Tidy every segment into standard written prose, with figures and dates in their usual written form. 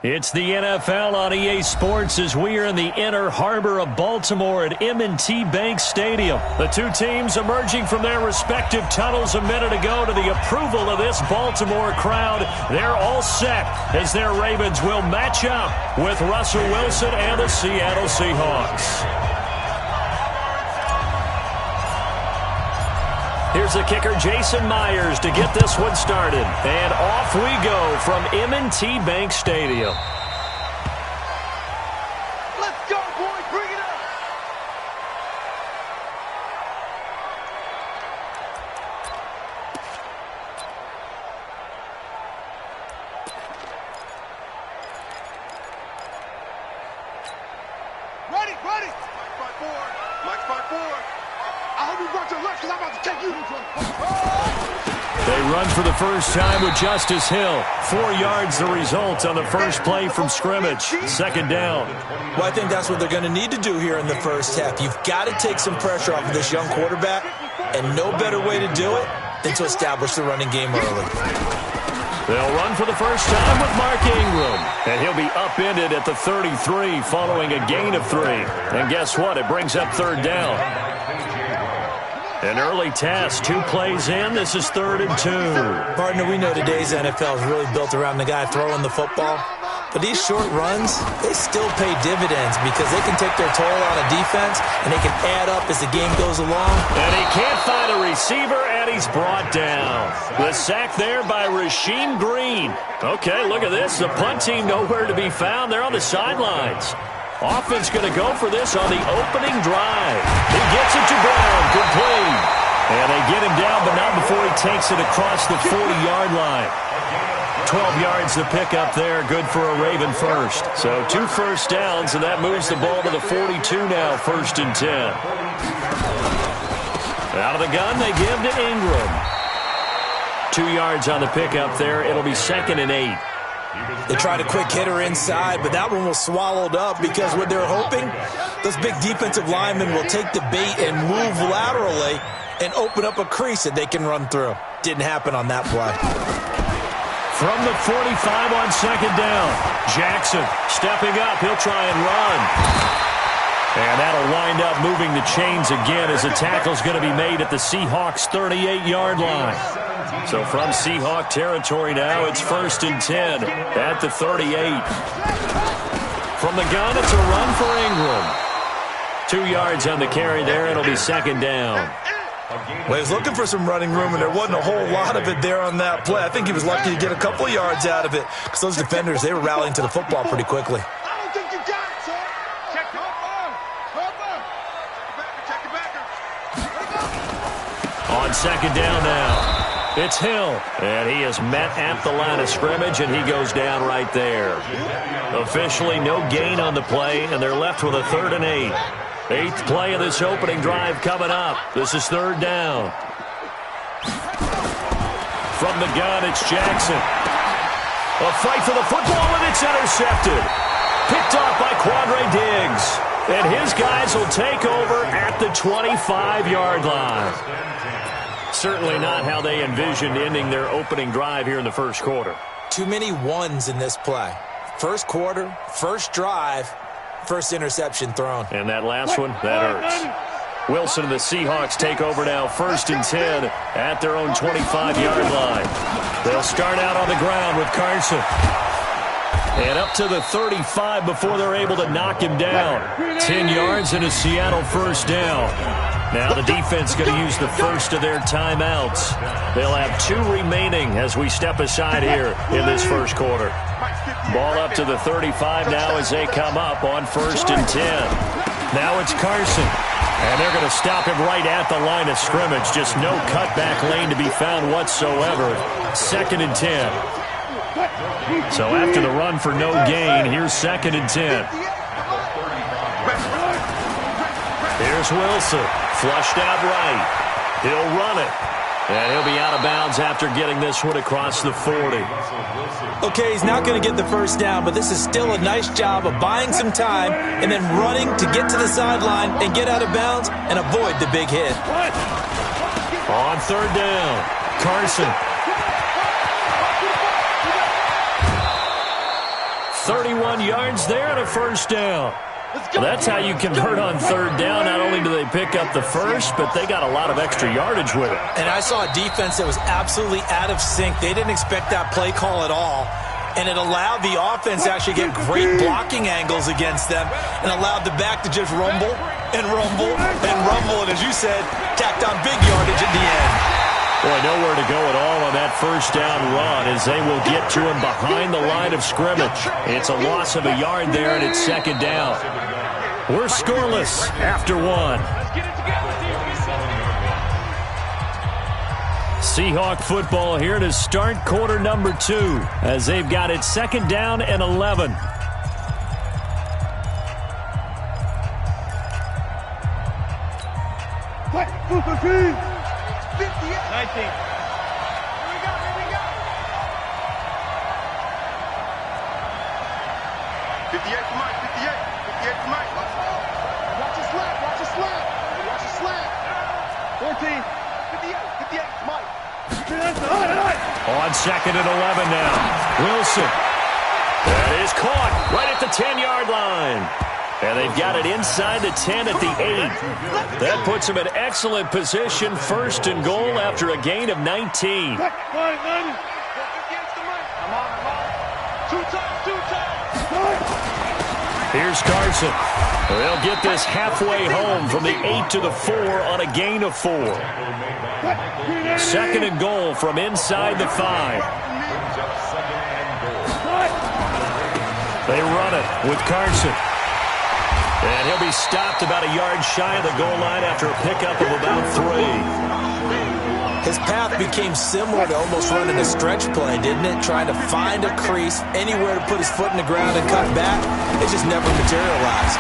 It's the NFL on EA Sports as we are in the inner harbor of Baltimore at M&T Bank Stadium. The two teams emerging from their respective tunnels a minute ago to the approval of this Baltimore crowd. They're all set as their Ravens will match up with Russell Wilson and the Seattle Seahawks. Here's the kicker, Jason Myers, to get this one started. And off we go from M&T Bank Stadium. Let's go, boys. Bring it up. Ready. Mike's by four. I hope you brought your left because I'm about to take you. They run for the first time with Justice Hill. 4 yards the result on the first play from scrimmage. Second down. Well, I think that's what they're going to need to do here in the first half. You've got to take some pressure off of this young quarterback, and no better way to do it than to establish the running game early. They'll run for the first time with Mark Ingram. And he'll be upended at the 33 following a gain of 3. And guess what? It brings up third down. An early test, 2 plays in. This is 3rd and 2. Partner, we know today's NFL is really built around the guy throwing the football. But these short runs, they still pay dividends because they can take their toll on a defense and they can add up as the game goes along. And he can't find a receiver, and he's brought down. The sack there by Rasheem Green. Okay, look at this. The punt team nowhere to be found. They're on the sidelines. Offense going to go for this on the opening drive. He gets it to Brown, complete. And they get him down, but not before he takes it across the 40-yard line. 12 yards to pick up there, good for a Raven first. So 2 first downs, and that moves the ball to the 42 now, 1st and 10. Out of the gun, they give to Ingram. 2 yards on the pickup there. It'll be 2nd and 8. They tried a quick hitter inside, but that one was swallowed up because what they're hoping, those big defensive linemen will take the bait and move laterally and open up a crease that they can run through. Didn't happen on that play. From the 45 on 2nd down, Jackson stepping up. He'll try and run. And that'll wind up moving the chains again as the tackle's going to be made at the Seahawks' 38-yard line. So from Seahawk territory now, it's 1st and 10 at the 38. From the gun, it's a run for Ingram. 2 yards on the carry there. It'll be 2nd down. Well, he was looking for some running room, and there wasn't a whole lot of it there on that play. I think he was lucky to get a couple of yards out of it because those defenders, they were rallying to the football pretty quickly. I don't think you got it, sir. Check it back. On 2nd down now. It's Hill, and he is met at the line of scrimmage, and he goes down right there. Officially no gain on the play, and they're left with a 3rd and 8. 8th play of this opening drive coming up. This is 3rd down. From the gun, it's Jackson. A fight for the football, and it's intercepted. Picked off by Quandre Diggs. And his guys will take over at the 25-yard line. Certainly not how they envisioned ending their opening drive here in the first quarter. Too many ones in this play. First quarter, first drive, first interception thrown. And that last one, that hurts. Wilson and the Seahawks take over now, 1st and 10 at their own 25-yard line. They'll start out on the ground with Carson. And up to the 35 before they're able to knock him down. 10 yards and a Seattle first down. Now the defense going to use the first of their timeouts. They'll have 2 remaining as we step aside here in this first quarter. Ball up to the 35 now as they come up on 1st and 10. Now it's Carson. And they're going to stop him right at the line of scrimmage. Just no cutback lane to be found whatsoever. 2nd and 10. So after the run for no gain, here's 2nd and 10. Here's Wilson. Flushed out right. He'll run it. And he'll be out of bounds after getting this one across the 40. Okay, he's not going to get the first down, but this is still a nice job of buying some time and then running to get to the sideline and get out of bounds and avoid the big hit. On 3rd down, Carson. 31 yards there and a first down. Well, that's how you convert on third down. Not only do they pick up the first, but they got a lot of extra yardage with it. And I saw a defense that was absolutely out of sync. They didn't expect that play call at all. And it allowed the offense to actually get great blocking angles against them and allowed the back to just rumble and rumble and rumble. And as you said, tacked on big yardage at the end. Boy, nowhere to go at all on that first down run as they will get to him behind the line of scrimmage. It's a loss of a yard there, and it's second down. We're scoreless after one. Seahawk football here to start quarter number 2 as they've got it second down and 11. Fight, 19. Here we go. 58 to Mike, 58 to Mike. Watch your slap. 14. 58 to Mike. On second and 11 now. Wilson. That is caught right at the 10-yard line. And they've got it inside the 10 at the 8. That puts them in excellent position, first and goal after a gain of 19. Here's Carson. They'll get this halfway home from the 8 to the 4 on a gain of 4. Second and goal from inside the 5. They run it with Carson. And he'll be stopped about a yard shy of the goal line after a pickup of about 3. His path became similar to almost running a stretch play, didn't it? Trying to find a crease, anywhere to put his foot in the ground and cut back. It just never materialized.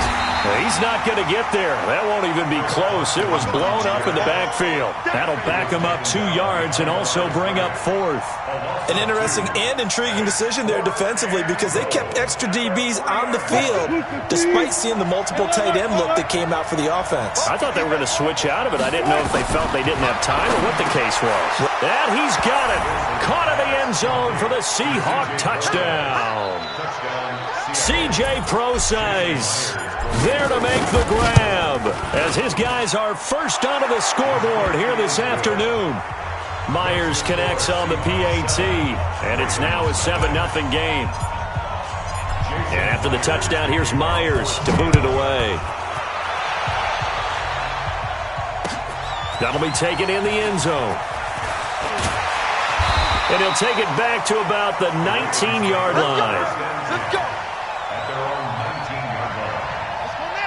He's not going to get there. That won't even be close. It was blown up in the backfield. That'll back him up 2 yards and also bring up 4th. An interesting and intriguing decision there defensively because they kept extra DBs on the field despite seeing the multiple tight end look that came out for the offense. I thought they were going to switch out of it. I didn't know if they felt they didn't have time or what the case was. And he's got it. Caught in the end zone for the Seahawk touchdown. C.J. Procise there to make the grab as his guys are first onto the scoreboard here this afternoon. Myers connects on the PAT, and it's now a 7-0 game. And after the touchdown, here's Myers to boot it away. That'll be taken in the end zone. And he'll take it back to about the 19-yard line. Let's go.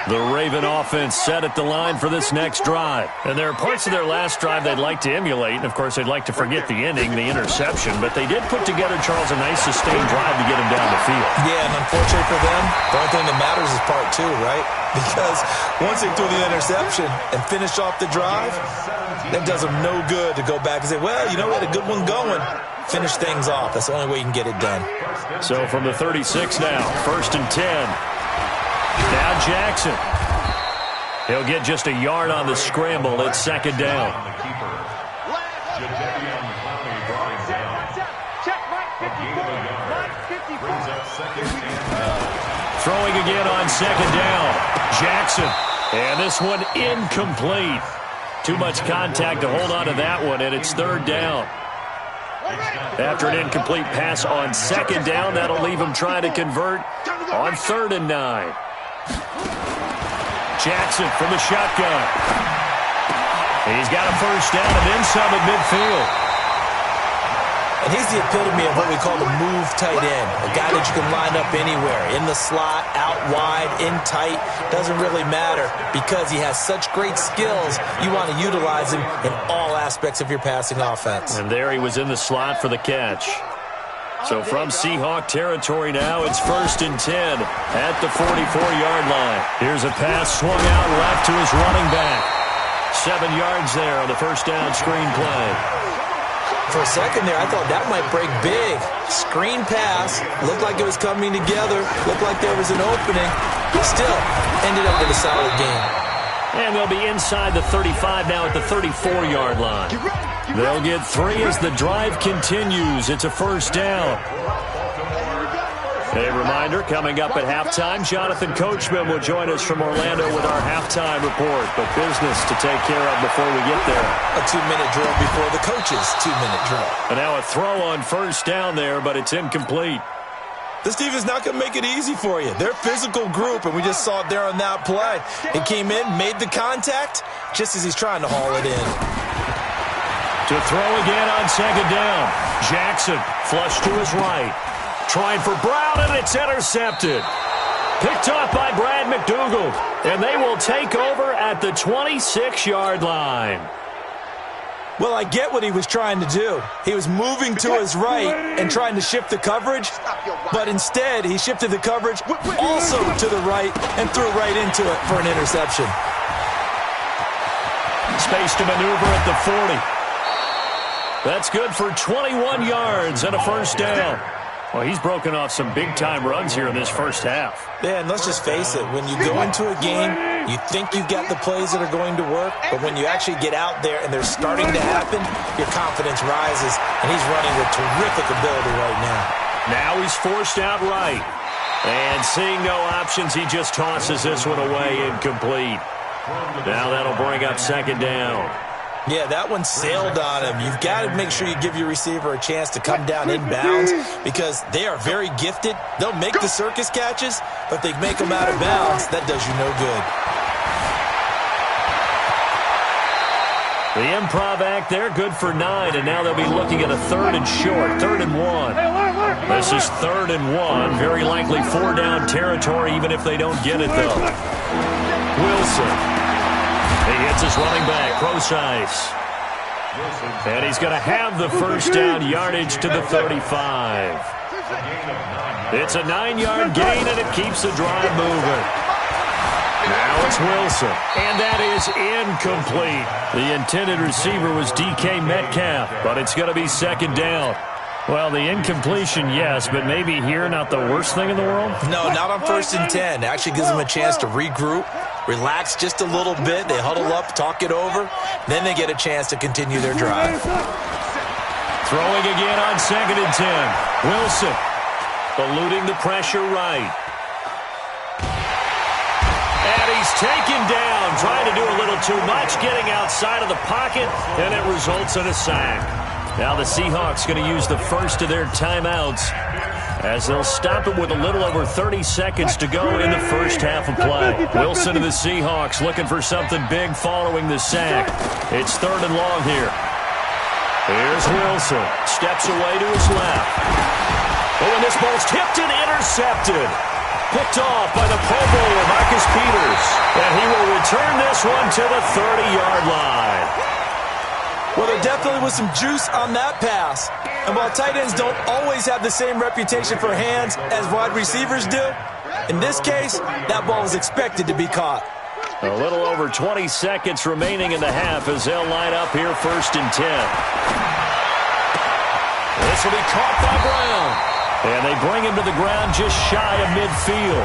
The Raven offense set at the line for this next drive. And there are parts of their last drive they'd like to emulate. And, of course, they'd like to forget the ending, the interception. But they did put together, Charles, a nice sustained drive to get him down the field. Yeah, and unfortunately for them, the only thing that matters is part 2, right? Because once they threw the interception and finished off the drive, that does them no good to go back and say, well, you know, we had a good one going. Finish things off. That's the only way you can get it done. So from the 36 now, 1st and 10. Now Jackson. He'll get just a yard on the scramble. It's second down. Throwing again on second down. Jackson. And this one incomplete. Too much contact to hold on to that one, and it's third down. After an incomplete pass on second down, that'll leave him trying to convert on 3rd and 9. Jackson from the shotgun. He's got a first down and then some at midfield. And he's the epitome of what we call the move tight end. A guy that you can line up anywhere. In the slot, out wide, in tight. Doesn't really matter because he has such great skills. You want to utilize him in all aspects of your passing offense. And there he was in the slot for the catch. So from Seahawk territory now, it's 1st and 10 at the 44-yard line. Here's a pass swung out left to his running back. 7 yards there on the first down screen play. For a second there, I thought that might break big. Screen pass. Looked like it was coming together. Looked like there was an opening. Still, ended up with a solid game. And they'll be inside the 35 now at the 34-yard line. They'll get 3 as the drive continues. It's a first down. A reminder, coming up at halftime, Jonathan Coachman will join us from Orlando with our halftime report. But business to take care of before we get there. A 2-minute drill before the coach's 2-minute drill. And now a throw on first down there, but it's incomplete. This defense is not going to make it easy for you. They're a physical group, and we just saw it there on that play. He came in, made the contact, just as he's trying to haul it in. To throw again on second down. Jackson flush to his right. Trying for Brown, and it's intercepted. Picked off by Brad McDougald, and they will take over at the 26-yard line. Well, I get what he was trying to do. He was moving to his right and trying to shift the coverage, but instead he shifted the coverage also to the right and threw right into it for an interception. Space to maneuver at the 40. That's good for 21 yards and a first down. Well, he's broken off some big-time runs here in this first half. Yeah, and let's just face it. When you go into a game, you think you've got the plays that are going to work, but when you actually get out there and they're starting to happen, your confidence rises, and he's running with terrific ability right now. Now he's forced out right. And seeing no options, he just tosses this one away incomplete. Now that'll bring up second down. Yeah, that one sailed on him. You've got to make sure you give your receiver a chance to come down inbounds because they are very gifted. They'll make the circus catches, but if they make them out of bounds, that does you no good. The improv act there, good for 9, and now they'll be looking at a third and short, 3rd and 1. This is 3rd and 1, very likely 4-down territory, even if they don't get it, though. Wilson. He hits his running back, Procise. And he's going to have the first down yardage to the 35. It's a 9-yard gain, and it keeps the drive moving. Now it's Wilson, and that is incomplete. The intended receiver was DK Metcalf, but it's going to be second down. Well, the incompletion, yes, but maybe here not the worst thing in the world? No, not on 1st and 10. It actually gives them a chance to regroup, relax just a little bit. They huddle up, talk it over. Then they get a chance to continue their drive. Throwing again on 2nd and 10. Wilson eluding the pressure right. And he's taken down, trying to do a little too much, getting outside of the pocket, and it results in a sack. Now the Seahawks going to use the first of their timeouts as they'll stop it with a little over 30 seconds to go in the first half of play. Wilson to the Seahawks looking for something big following the sack. It's 3rd and long here. Here's Wilson. Steps away to his left. Oh, and this ball's tipped and intercepted. Picked off by the Pro Bowler, Marcus Peters. And he will return this one to the 30-yard line. Well, there definitely was some juice on that pass. And while tight ends don't always have the same reputation for hands as wide receivers do, in this case, that ball was expected to be caught. A little over 20 seconds remaining in the half as they'll line up here 1st and 10. This will be caught by Brown. And they bring him to the ground just shy of midfield.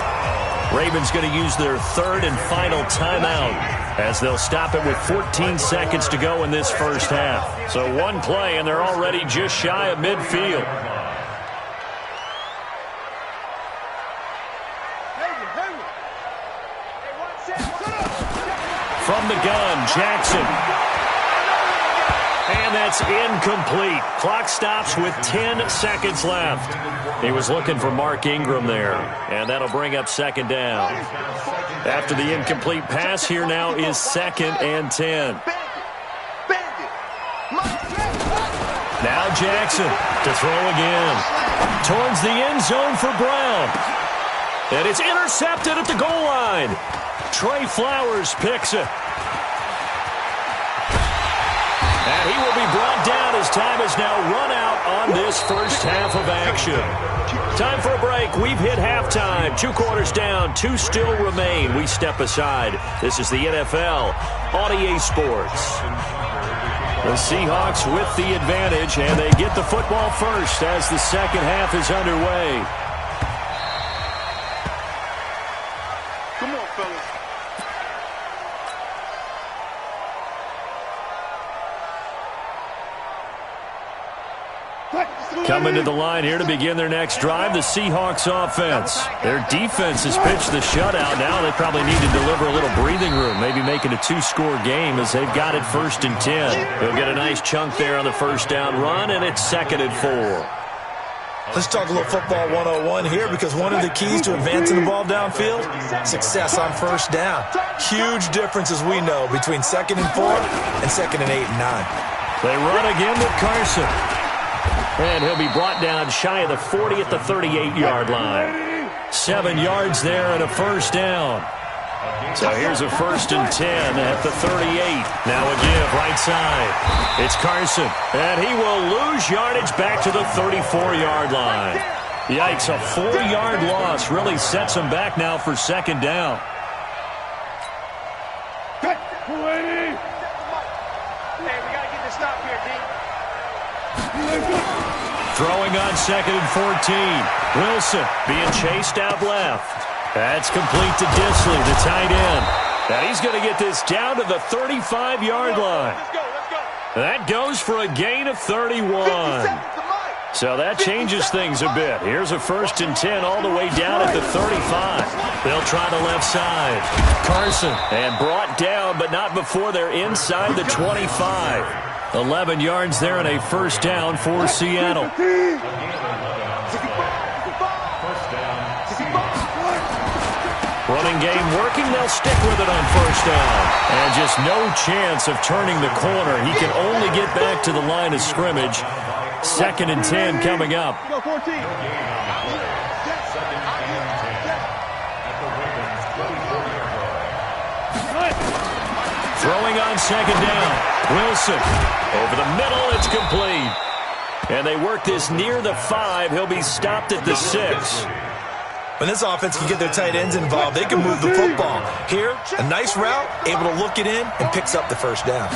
Ravens going to use their 3rd and final timeout as they'll stop it with 14 seconds to go in this first half. So one play, and they're already just shy of midfield. From the gun, Jackson. And that's incomplete. Clock stops with 10 seconds left. He was looking for Mark Ingram there, and that'll bring up second down. After the incomplete pass, here now is 2nd and 10. Now Jackson to throw again. Towards the end zone for Brown. And it's intercepted at the goal line. Trey Flowers picks it. And he will be brought down as time has now run out on this first half of action. Time for a break. We've hit halftime. 2 quarters down. 2 still remain. We step aside. This is the NFL on EA Sports. The Seahawks with the advantage, and they get the football first as the second half is underway. Come on, fellas. Practice Coming to the line here to begin their next drive, the Seahawks offense. Their defense has pitched the shutout. Now they probably need to deliver a little breathing room, maybe make it a two-score game as they've got it 1st and 10. They'll get a nice chunk there on the first down run, and it's 2nd and 4. Let's talk a little football 101 here, because one of the keys to advancing the ball downfield, success on first down. Huge difference, as we know, between 2nd and 4 and 2nd and 8 and 9. They run again with Carson. And he'll be brought down shy of the 40 at the 38-yard line. 7 yards there and a first down. So here's a 1st and 10 at the 38. Now a give right side. It's Carson, and he will lose yardage back to the 34-yard line. Yikes, a 4-yard loss really sets him back now for 2nd down. Hey, we got to get this stop here, D. Throwing on 2nd and 14. Wilson being chased out left. That's complete to Disley, the tight end. And he's going to get this down to the 35-yard line. That goes for a gain of 31. So that changes things a bit. Here's a 1st and 10 all the way down at the 35. They'll try the left side. Carson, and brought down, but not before they're inside the 25. 11 yards there and a first down for Seattle. Running game working. They'll stick with it on first down. And just no chance of turning the corner. He can only get back to the line of scrimmage. 2nd and 10 coming up. Throwing on 2nd down. Wilson. Over the middle. It's complete. And they work this near the 5. He'll be stopped at the 6. When this offense can get their tight ends involved, they can move the football. Here, a nice route, able to look it in, and picks up the first down.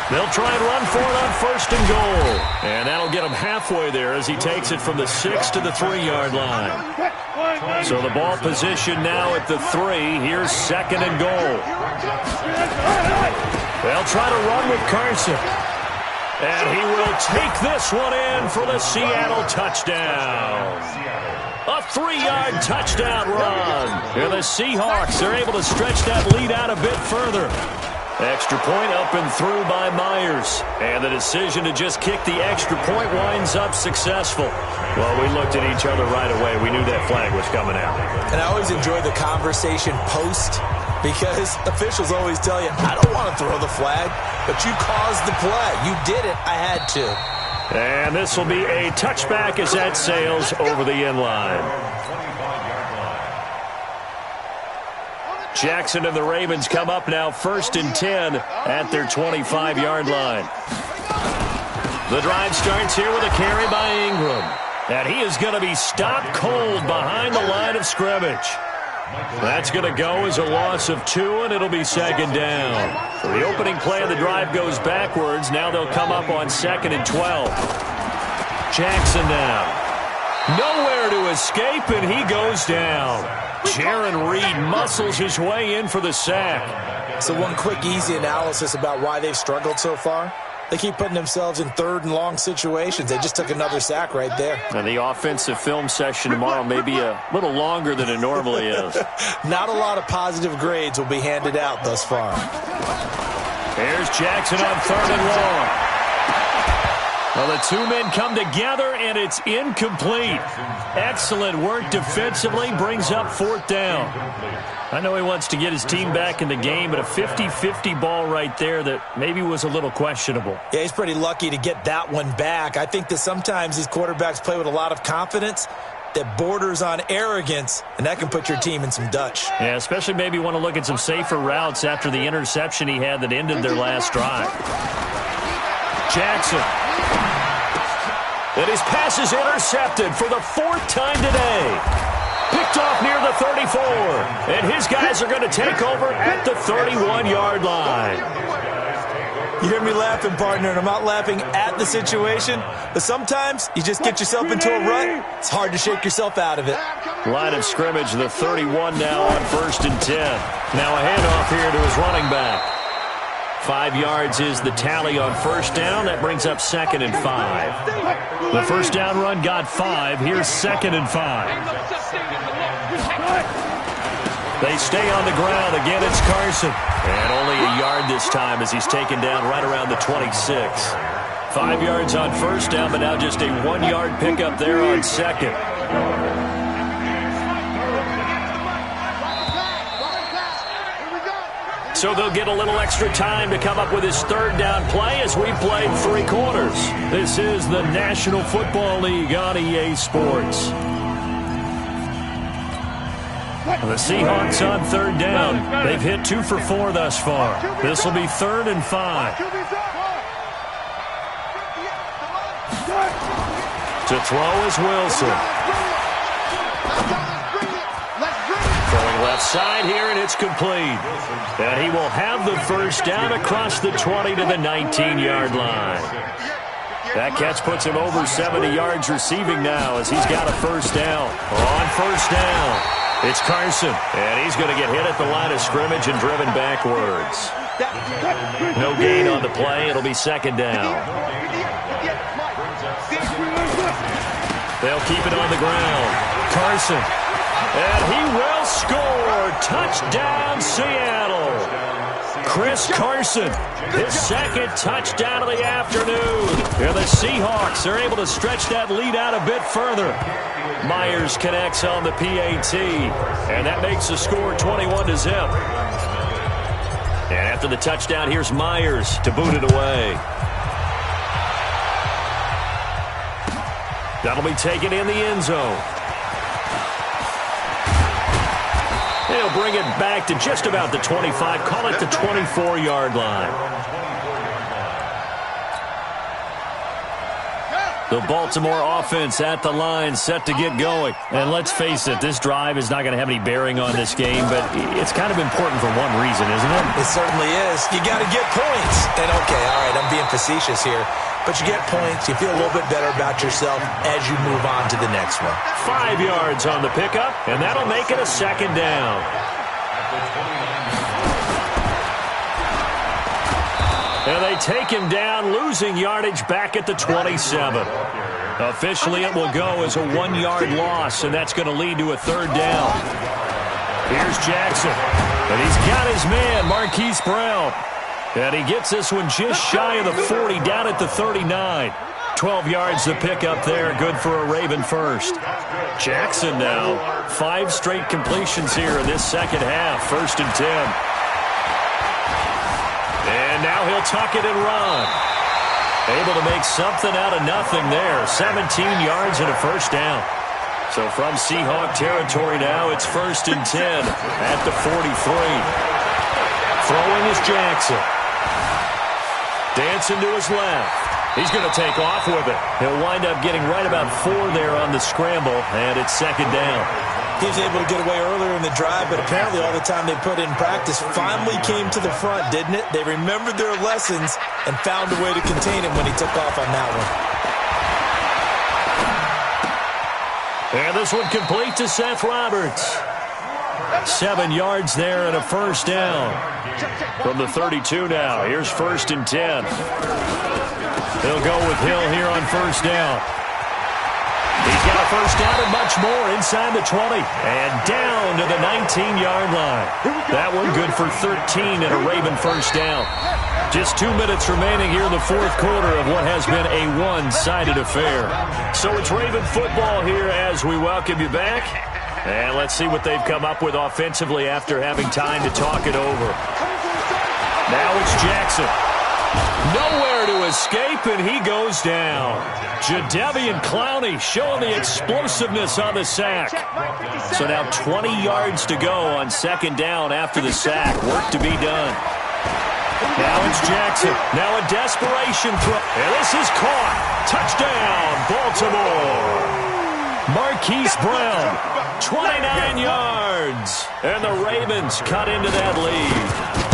They'll try and run for it on 1st and goal. And that'll get him halfway there as he takes it from the 6 to the 3-yard line. So the ball position now at the 3. Here's 2nd and goal. They'll try to run with Carson. And he will take this one in for the Seattle touchdown. A 3-yard touchdown run. And the Seahawks are able to stretch that lead out a bit further. Extra point up and through by Myers. And the decision to just kick the extra point winds up successful. Well, we looked at each other right away. We knew that flag was coming out. And I always enjoy the conversation post, because officials always tell you, I don't want to throw the flag, but you caused the play. You did it. I had to. And this will be a touchback as that sails over the end line. Jackson and the Ravens come up now 1st and 10 at their 25-yard line. The drive starts here with a carry by Ingram. And he is going to be stopped cold behind the line of scrimmage. That's going to go as a loss of 2, and it'll be 2nd down. So the opening play of the drive goes backwards. Now they'll come up on 2nd and 12. Jackson now. Nowhere to escape, and he goes down. Jaron Reed muscles his way in for the sack. So one quick, easy analysis about why they've struggled so far. They keep putting themselves in 3rd and long situations. They just took another sack right there. And the offensive film session tomorrow may be a little longer than it normally is. Not a lot of positive grades will be handed out thus far. Here's Jackson on 3rd and long. Well, the two men come together, and it's incomplete. Excellent work defensively, brings up 4th down. I know he wants to get his team back in the game, but a 50-50 ball right there that maybe was a little questionable. Yeah, he's pretty lucky to get that one back. I think that sometimes these quarterbacks play with a lot of confidence that borders on arrogance, and that can put your team in some Dutch. Yeah, especially maybe want to look at some safer routes after the interception he had that ended their last drive. Jackson. And his pass is intercepted for the 4th time today. Picked off near the 34. And his guys are going to take over at the 31-yard line. You hear me laughing, partner, and I'm not laughing at the situation, but sometimes you just get yourself into a rut. It's hard to shake yourself out of it. Line of scrimmage, the 31 now on 1st and 10. Now a handoff here to his running back. 5 yards is the tally on first down. That brings up 2nd and 5. The first down run got 5. Here's 2nd and 5. They stay on the ground. Again, it's Carson. And only a yard this time as he's taken down right around the 26. 5 yards on first down, but now just a 1-yard pickup there on second. So they'll get a little extra time to come up with his third down play as we played 3 quarters. This is the National Football League on EA Sports. The Seahawks on third down. They've hit 2 for 4 thus far. This will be 3rd and 5. To throw is Wilson. Throwing left side here, and it's complete. And he will have the first down across the 20 to the 19-yard line. That catch puts him over 70 yards receiving now as he's got a first down. On first down, it's Carson, and he's going to get hit at the line of scrimmage and driven backwards. No gain on the play. It'll be 2nd down. They'll keep it on the ground. Carson. And he will score. Touchdown, Seattle. Chris Carson, his 2nd touchdown of the afternoon. And the Seahawks are able to stretch that lead out a bit further. Myers connects on the PAT. And that makes the score 21-0. And after the touchdown, here's Myers to boot it away. That'll be taken in the end zone. They'll bring it back to just about the 25. Call it the 24-yard line. The Baltimore offense at the line, set to get going. And let's face it, this drive is not going to have any bearing on this game, but it's kind of important for one reason, isn't it? It certainly is. You got to get points. And, okay, all right, I'm being facetious here. But you get points, you feel a little bit better about yourself as you move on to the next one. 5 yards on the pickup, and that'll make it a 2nd down. And they take him down, losing yardage back at the 27. Officially, it will go as a 1-yard loss, and that's going to lead to a 3rd down. Here's Jackson, and he's got his man, Marquise Brown. And he gets this one just shy of the 40, down at the 39. 12 yards to pick up there, good for a Raven first. Jackson now, 5 straight completions here in this second half, 1st and 10. And now he'll tuck it and run. Able to make something out of nothing there, 17 yards and a first down. So from Seahawk territory now, it's 1st and 10 at the 43. Throwing is Jackson. Dancing to his left. He's going to take off with it. He'll wind up getting right about 4 there on the scramble, and it's 2nd down. He was able to get away earlier in the drive, but apparently all the time they put in practice finally came to the front, didn't it? They remembered their lessons and found a way to contain him when he took off on that one. And this one complete to Seth Roberts. 7 yards there and a first down. From the 32 now, here's 1st and 10. They'll go with Hill here on first down. He's got a first down and much more inside the 20. And down to the 19-yard line. That one good for 13 and a Raven first down. Just 2 minutes remaining here in the 4th quarter of what has been a one-sided affair. So it's Raven football here as we welcome you back. And let's see what they've come up with offensively after having time to talk it over. Now it's Jackson. Nowhere to escape, and he goes down. Jadeveon Clowney showing the explosiveness on the sack. So now 20 yards to go on 2nd down after the sack. Work to be done. Now it's Jackson. Now a desperation throw. And this is caught. Touchdown, Baltimore. Marquise Brown, 29 yards. And the Ravens cut into that lead.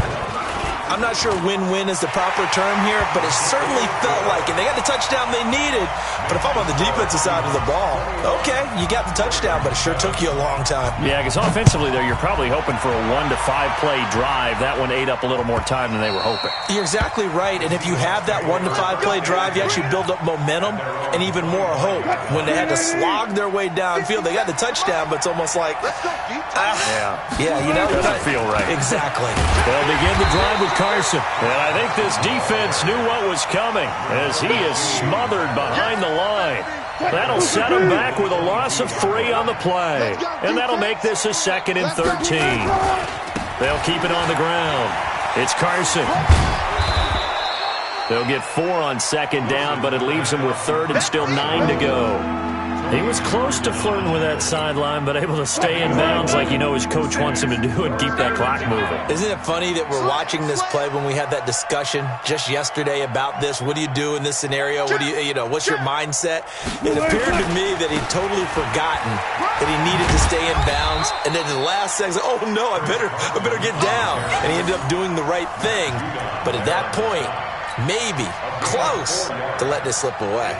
I'm not sure win-win is the proper term here, but it certainly felt like it. They got the touchdown they needed, but if I'm on the defensive side of the ball, okay, you got the touchdown, but it sure took you a long time. Yeah, because offensively there, you're probably hoping for a 1 to 5 play drive. That one ate up a little more time than they were hoping. You're exactly right, and if you have that 1 to 5 play drive, you actually build up momentum and even more hope. When they had to slog their way downfield, they got the touchdown, but it's almost like, you know, doesn't feel right. Exactly. They'll begin the drive with Carson, and I think this defense knew what was coming as he is smothered behind the line. That'll set him back with a loss of 3 on the play, and that'll make this a 2nd and 13. They'll keep it on the ground. It's Carson. They'll get 4 on 2nd down, but it leaves them with 3rd and still 9 to go. He was close to flirting with that sideline, but able to stay in bounds like you know his coach wants him to do and keep that clock moving. Isn't it funny that we're watching this play when we had that discussion just yesterday about this? What do you do in this scenario? What do you know, what's your mindset? It appeared to me that he'd totally forgotten that he needed to stay in bounds, and then in the last second, oh no, I better get down. And he ended up doing the right thing. But at that point, maybe close to letting it slip away.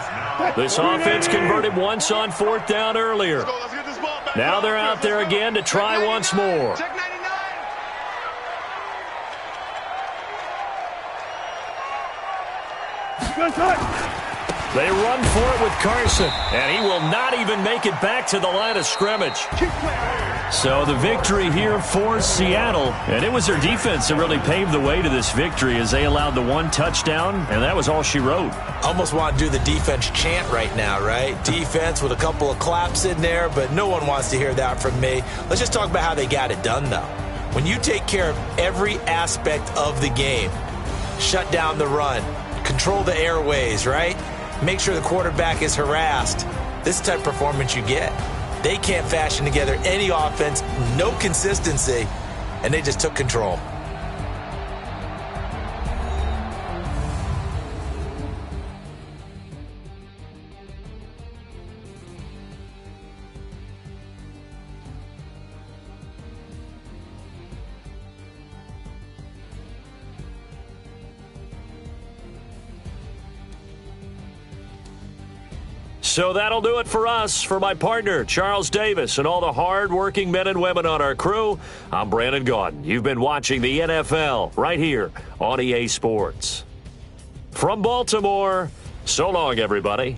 This offense converted once on 4th down earlier. Now they're out there again to try once more. They run for it with Carson, and he will not even make it back to the line of scrimmage. So the victory here for Seattle, and it was their defense that really paved the way to this victory as they allowed the 1 touchdown, and that was all she wrote. Almost want to do the defense chant right now, right? Defense with a couple of claps in there, but no one wants to hear that from me. Let's just talk about how they got it done, though. When you take care of every aspect of the game, shut down the run, control the airways, right? Make sure the quarterback is harassed. This type of performance you get. They can't fashion together any offense, no consistency, and they just took control. So that'll do it for us. For my partner, Charles Davis, and all the hard-working men and women on our crew, I'm Brandon Gaudin. You've been watching the NFL right here on EA Sports. From Baltimore, so long, everybody.